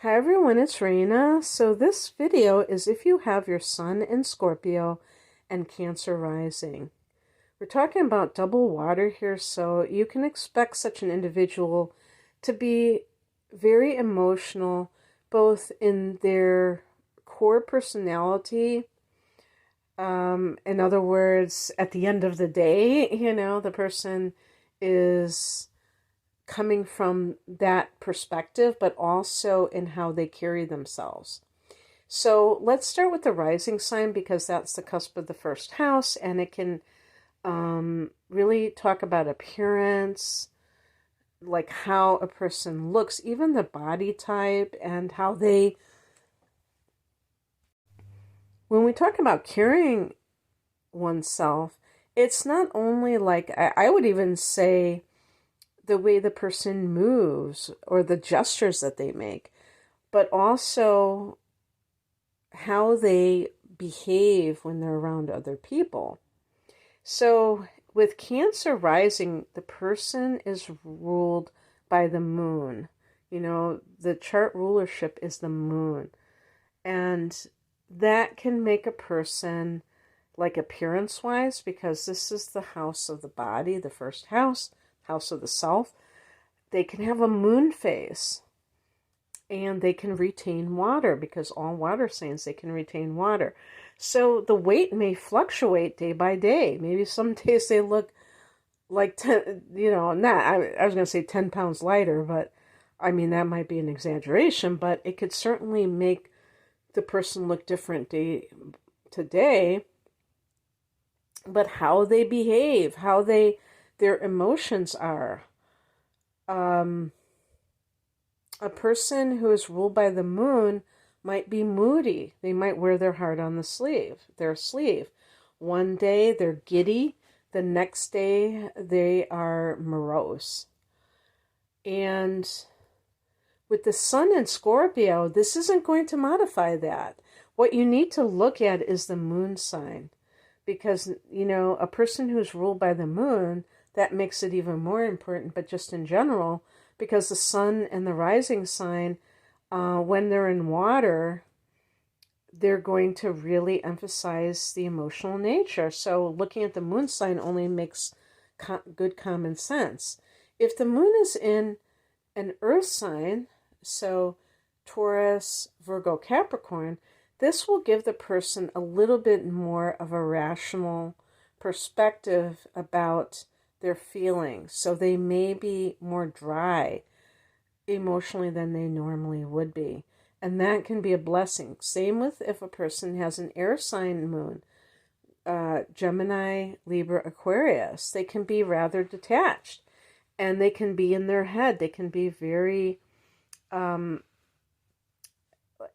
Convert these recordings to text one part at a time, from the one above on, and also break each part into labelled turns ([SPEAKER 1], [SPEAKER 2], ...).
[SPEAKER 1] Hi everyone, it's Raina. So this video is if you have your sun in Scorpio and Cancer rising. We're talking about double water here, so you can expect such an individual to be very emotional, both in their core personality. In other words, at the end of the day, the person is coming from that perspective, but also in how they carry themselves. So let's start with the rising sign because that's the cusp of the first house, and it can really talk about appearance, like how a person looks, even the body type, and how they, when we talk about carrying oneself, it's not only like, I would even say, the way the person moves or the gestures that they make, but also how they behave when they're around other people. So with Cancer rising, the person is ruled by the moon. The chart rulership is the moon. And that can make a person, like appearance-wise, because this is the house of the body, the first house of the self, they can have a moon phase and they can retain water because all water signs, they can retain water. So the weight may fluctuate day by day. Maybe some days they look like 10, I was going to say 10 pounds lighter, but I mean, that might be an exaggeration, but it could certainly make the person look different day to day. But how they behave, their emotions are. A person who is ruled by the moon might be moody. They might wear their heart on their sleeve. One day they're giddy. The next day they are morose. And with the sun in Scorpio, this isn't going to modify that. What you need to look at is the moon sign. Because, a person who's ruled by the moon, that makes it even more important, but just in general, because the sun and the rising sign, when they're in water, they're going to really emphasize the emotional nature. So looking at the moon sign only makes good common sense. If the moon is in an earth sign, so Taurus, Virgo, Capricorn, this will give the person a little bit more of a rational perspective about their feelings. So they may be more dry emotionally than they normally would be. And that can be a blessing. Same with if a person has an air sign moon, Gemini, Libra, Aquarius. They can be rather detached and they can be in their head. They can be very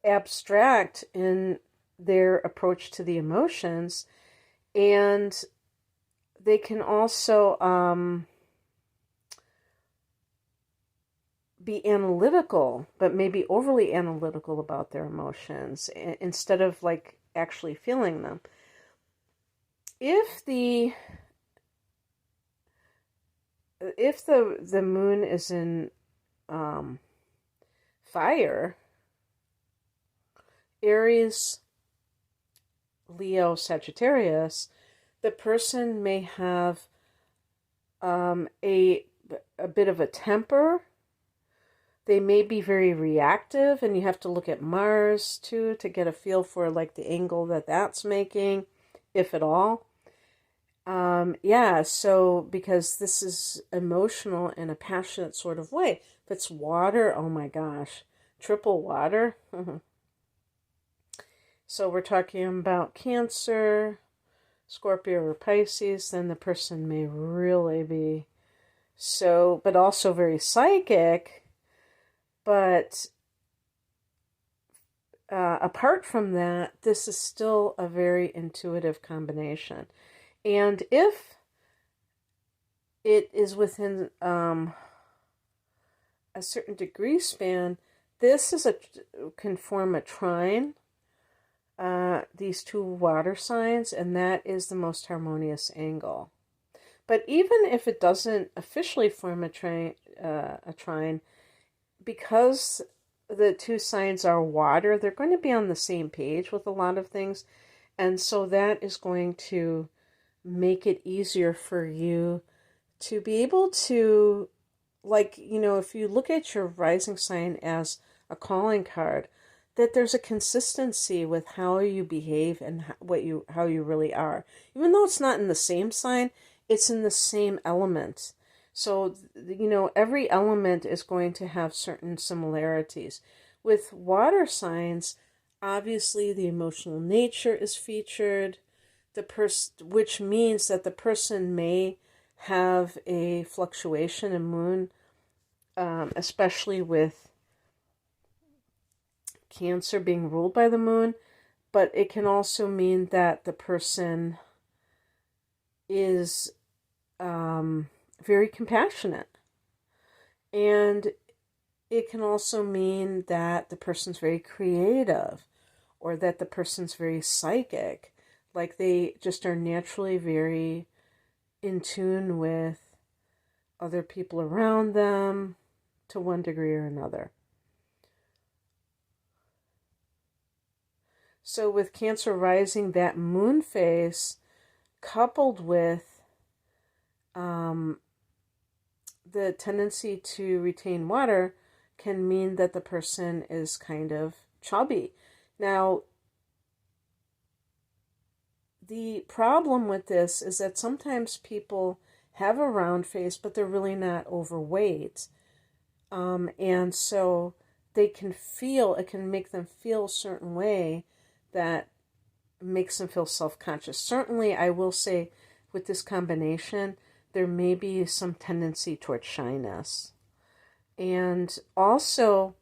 [SPEAKER 1] abstract in their approach to the emotions, and they can also be analytical, but maybe overly analytical about their emotions instead of like actually feeling them. If the moon is in fire, Aries, Leo, Sagittarius, the person may have a bit of a temper. They may be very reactive, and you have to look at Mars too to get a feel for like the angle that's making, if at all. So because this is emotional in a passionate sort of way. If it's water, oh my gosh, triple water. So we're talking about Cancer, Scorpio, or Pisces, then the person may really be so, but also very psychic. But apart from that, this is still a very intuitive combination. And if it is within a certain degree span, this can form a trine, these two water signs, and that is the most harmonious angle. But even if it doesn't officially form a trine, because the two signs are water, they're going to be on the same page with a lot of things. And so that is going to make it easier for you to be able to, like, if you look at your rising sign as a calling card, that there's a consistency with how you behave and how you really are. Even though it's not in the same sign, it's in the same element. So, every element is going to have certain similarities. With water signs, obviously the emotional nature is featured, which means that the person may have a fluctuation in moon, especially with Cancer being ruled by the moon, but it can also mean that the person is very compassionate. And it can also mean that the person's very creative, or that the person's very psychic. Like they just are naturally very in tune with other people around them to one degree or another. So with Cancer rising, that moon phase coupled with the tendency to retain water can mean that the person is kind of chubby. Now, the problem with this is that sometimes people have a round face, but they're really not overweight. And so it can make them feel a certain way that makes them feel self-conscious. Certainly, I will say with this combination, there may be some tendency towards shyness. And also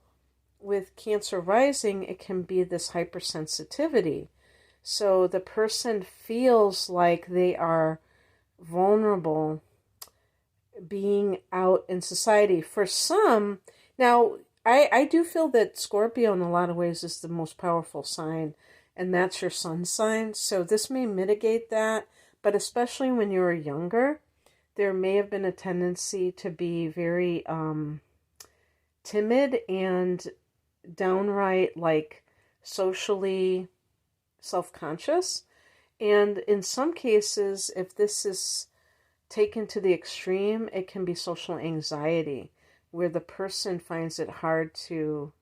[SPEAKER 1] with Cancer rising, it can be this hypersensitivity. So the person feels like they are vulnerable being out in society. For some, now I do feel that Scorpio in a lot of ways is the most powerful sign, and that's your sun sign. So this may mitigate that, but especially when you were younger, there may have been a tendency to be very timid and downright like socially self-conscious. And in some cases, if this is taken to the extreme, it can be social anxiety, where the person finds it hard to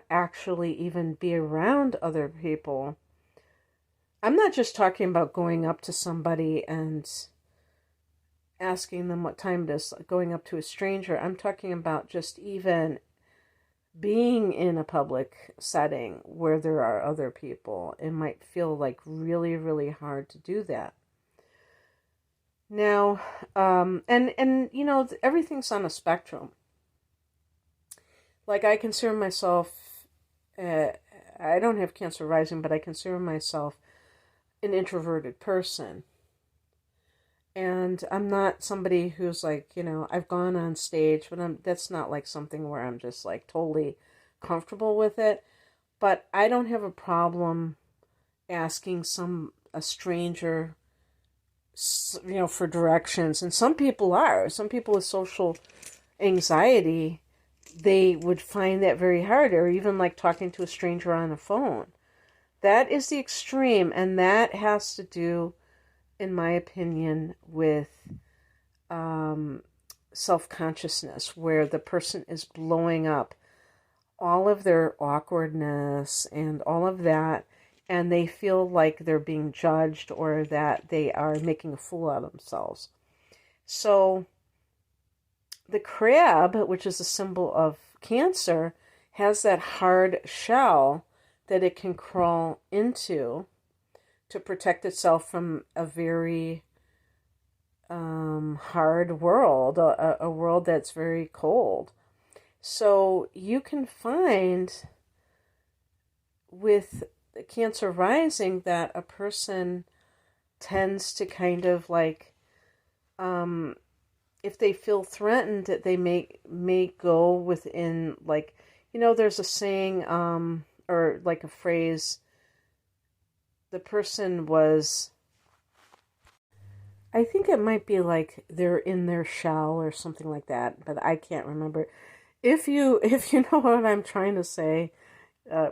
[SPEAKER 1] actually even be around other people. I'm not just talking about going up to somebody and asking them what time it is, going up to a stranger. I'm talking about just even being in a public setting where there are other people. It might feel like really, really hard to do that. Now, and everything's on a spectrum. Like I consider myself, I don't have Cancer rising, but I consider myself an introverted person. And I'm not somebody who's like, I've gone on stage, but that's not like something where I'm just like totally comfortable with it. But I don't have a problem asking a stranger, for directions. And some people with social anxiety, they would find that very hard, or even like talking to a stranger on the phone. That is the extreme, and that has to do, in my opinion, with self-consciousness, where the person is blowing up all of their awkwardness and all of that, and they feel like they're being judged or that they are making a fool out of themselves. So the crab, which is a symbol of Cancer, has that hard shell that it can crawl into to protect itself from a very hard world, a world that's very cold. So you can find with Cancer rising that a person tends to kind of like, if they feel threatened, that they may go within, like, there's a saying, or like a phrase, the person was, I think it might be like they're in their shell or something like that, but I can't remember. if you know what I'm trying to say,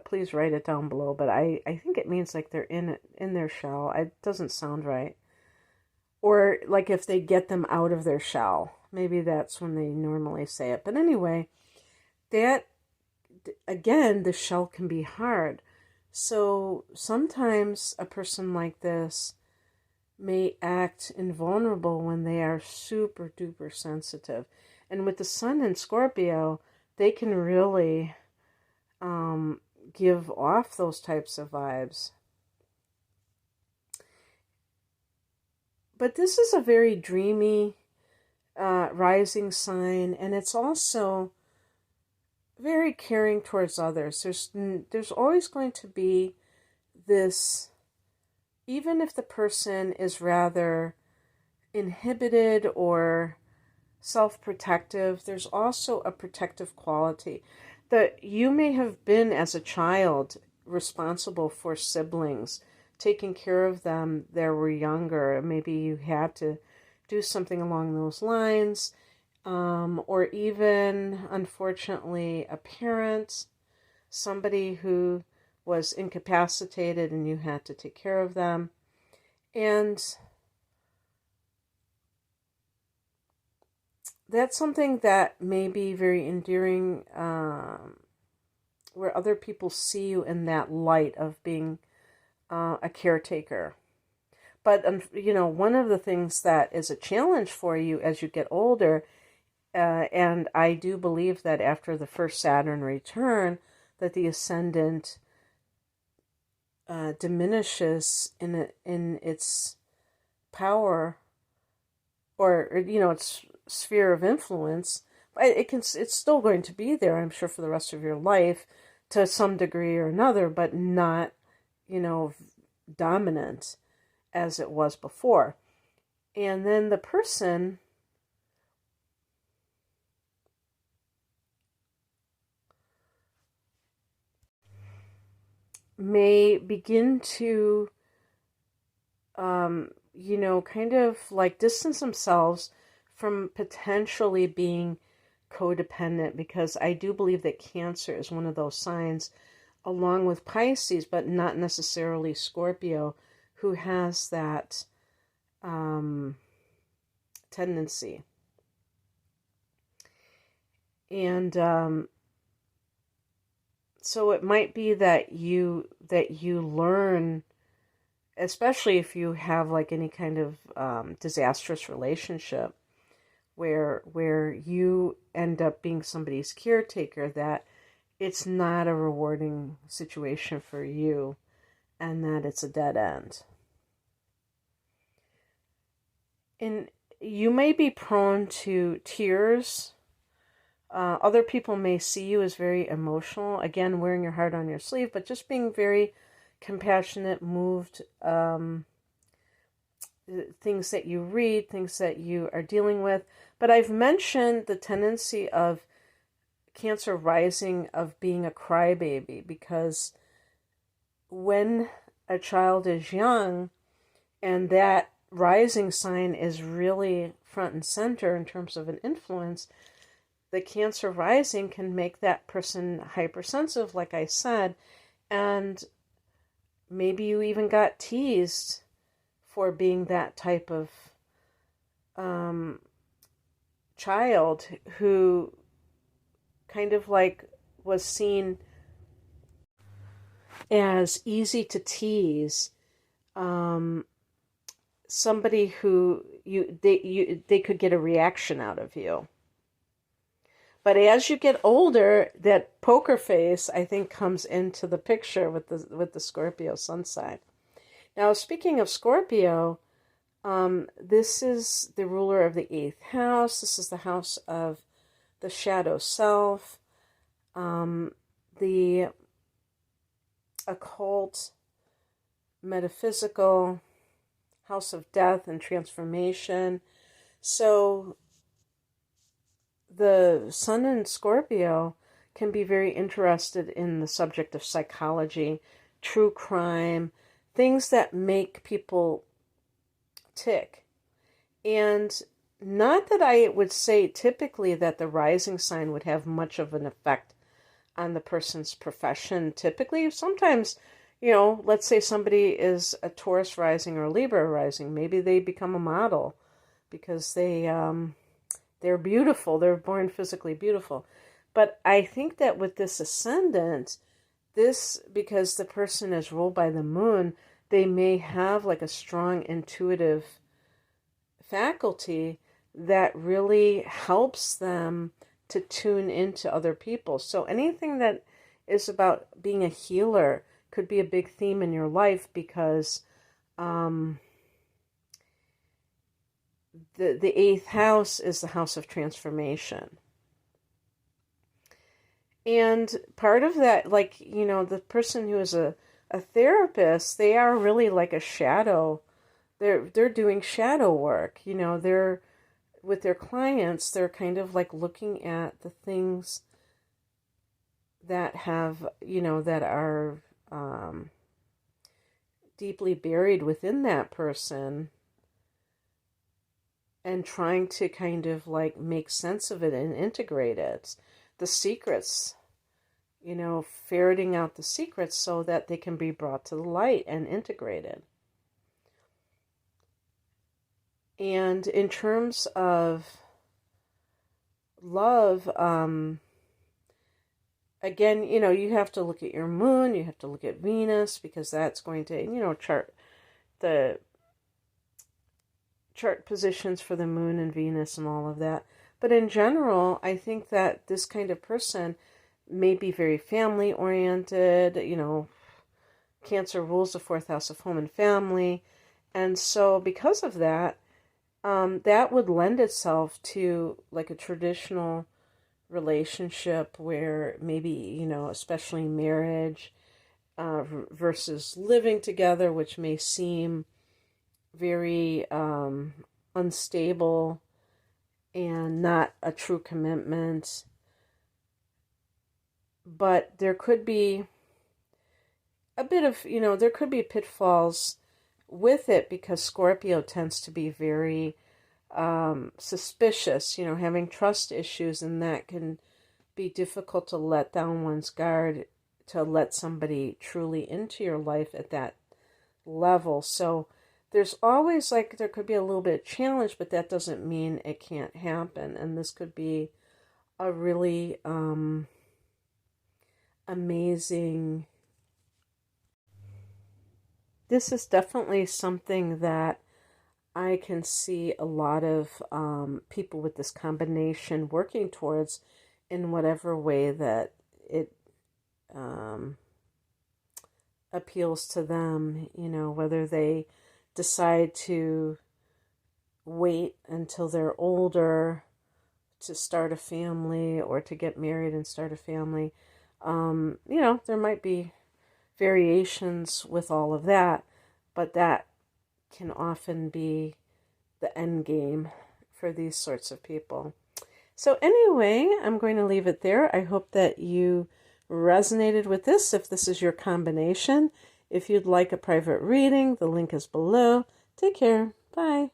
[SPEAKER 1] please write it down below. But I think it means like they're in their shell. It doesn't sound right. Or like if they get them out of their shell. Maybe that's when they normally say it. But anyway, that again, the shell can be hard. So sometimes a person like this may act invulnerable when they are super duper sensitive. And with the sun in Scorpio, they can really give off those types of vibes. But this is a very dreamy rising sign, and it's also very caring towards others. There's always going to be this, even if the person is rather inhibited or self-protective, there's also a protective quality that you may have been as a child responsible for siblings, taking care of them that were younger. Maybe you had to do something along those lines, or even, unfortunately, a parent, somebody who was incapacitated and you had to take care of them. And that's something that may be very endearing, where other people see you in that light of being a caretaker. But, one of the things that is a challenge for you as you get older, and I do believe that after the first Saturn return, that the ascendant diminishes in its power, or its sphere of influence. It's still going to be there, I'm sure, for the rest of your life to some degree or another, but not dominant as it was before. And then the person may begin to kind of like distance themselves from potentially being codependent, because I do believe that Cancer is one of those signs, along with Pisces, but not necessarily Scorpio, who has that tendency. And so it might be that you learn, especially if you have like any kind of disastrous relationship where you end up being somebody's caretaker, that it's not a rewarding situation for you and that it's a dead end. And you may be prone to tears. Other people may see you as very emotional, again, wearing your heart on your sleeve, but just being very compassionate, moved, things that you read, things that you are dealing with. But I've mentioned the tendency of Cancer rising of being a crybaby, because when a child is young and that rising sign is really front and center in terms of an influence, the Cancer rising can make that person hypersensitive, like I said, and maybe you even got teased for being that type of child who kind of like was seen as easy to tease, somebody who they could get a reaction out of you. But as you get older, that poker face, I think, comes into the picture with the Scorpio sun sign. Now, speaking of Scorpio, this is the ruler of the 8th house. This is the house of the shadow self, the occult, metaphysical, house of death and transformation. So the sun in Scorpio can be very interested in the subject of psychology, true crime, things that make people tick. And Not that I would say typically that the rising sign would have much of an effect on the person's profession. Typically, sometimes, let's say somebody is a Taurus rising or Libra rising, maybe they become a model because they're beautiful. They're born physically beautiful. But I think that with this ascendant, because the person is ruled by the moon, they may have like a strong intuitive faculty that really helps them to tune into other people. So anything that is about being a healer could be a big theme in your life, because the eighth house is the house of transformation. And part of that, like, the person who is a therapist, they are really like a shadow. They're doing shadow work. They're with their clients, they're kind of like looking at the things that that are deeply buried within that person, and trying to kind of like make sense of it and integrate it. The secrets, ferreting out the secrets so that they can be brought to the light and integrated. And in terms of love, again, you have to look at your moon, you have to look at Venus, because that's going to, chart positions for the moon and Venus and all of that. But in general, I think that this kind of person may be very family oriented. Cancer rules the fourth house of home and family. And so because of that, that would lend itself to like a traditional relationship where maybe, especially marriage versus living together, which may seem very unstable and not a true commitment. But there could be a bit of, there could be pitfalls with it, because Scorpio tends to be very suspicious, having trust issues, and that can be difficult to let down one's guard to let somebody truly into your life at that level. So there's always there could be a little bit of challenge, but that doesn't mean it can't happen. And this could be a really amazing. This is definitely something that I can see a lot of people with this combination working towards in whatever way that it appeals to them, whether they decide to wait until they're older to start a family or to get married and start a family. There might be variations with all of that, but that can often be the end game for these sorts of people. So anyway, I'm going to leave it there. I hope that you resonated with this, if this is your combination. If you'd like a private reading, the link is below. Take care. Bye.